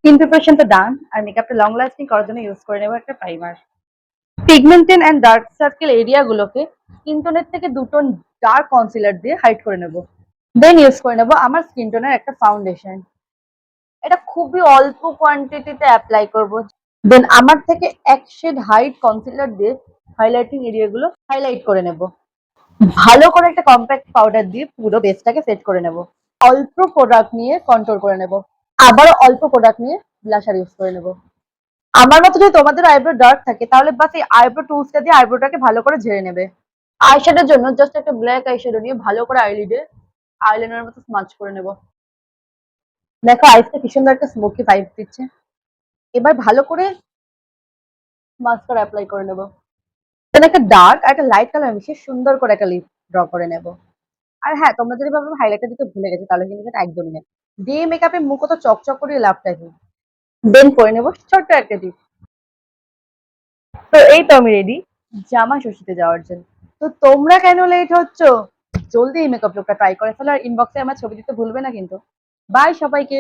Skin preparation তো ডান আর মেকআপটা long lasting করার জন্য ইউজ করে নেব একটা primer. Pigmented and dark circle area গুলোকে স্কিন টোনের থেকে দুটো ডার্ক কনসিলার দিয়ে হাইড করে নেব। দেন ইউজ করে নেব আমার স্কিন টোনের একটা ফাউন্ডেশন। এটা খুবই অল্প কোয়ান্টিটিতে অ্যাপ্লাই করব। দেন আমার থেকে এক শেড হাইট কনসিলার দিয়ে হাইলাইটিং এরিয়া গুলো হাইলাইট করে নেব। ভালো করে একটা কম্প্যাক্ট পাউডার দিয়ে পুরো বেসটাকে সেট করে নেব। অল্প প্রোডাক্ট নিয়ে কন্ট্রোল করে নেব। আবারও অল্প প্রোডাক্ট নিয়ে ব্লাশার ইউজ করে নেব। আমার মতো যদি তোমাদের আইব্রো ডার্ক থাকে তাহলে বাস এই আইব্রো টুলসটা দিয়ে আইব্রোটাকে ভালো করে ঝেড়ে নেবে। আইশ্যাডোর জন্য জাস্ট একটা ব্ল্যাক আইশ্যাডো নিয়ে ভালো করে আইলিডে আইলাইনারের মতো স্মাচ করে নেব। দেখো আইসটা কি সুন্দর একটা স্মোকি ভাইব দিচ্ছে। এবার ভালো করে মাস্কারা অ্যাপ্লাই করে নেব। দেন একটা ডার্ক আর একটা লাইট কালার মিশিয়ে সুন্দর করে একটা লিপ ড্র করে নেব। আর হ্যাঁ, তোমরা যদি ভাবো হাইলাইটার দিতে ভুলে গেছো তাহলে কিন্তু এটা একদমই নেই। ডে মেকআপে মুখ তো চকচক করে লাভটা কি। দেন করে নেব ছোট্ট একটা টিপ। তো এই তো আমি রেডি জামা ষষ্ঠীতে যাওয়ার জন্য। তো তোমরা কেন লেট হচ্ছ? জলদি এই মেকআপ লুকটা ট্রাই করে ফেলো আর ইনবক্সে আমার ছবি দিতে ভুলবে না কিন্তু। বাই সবাইকে।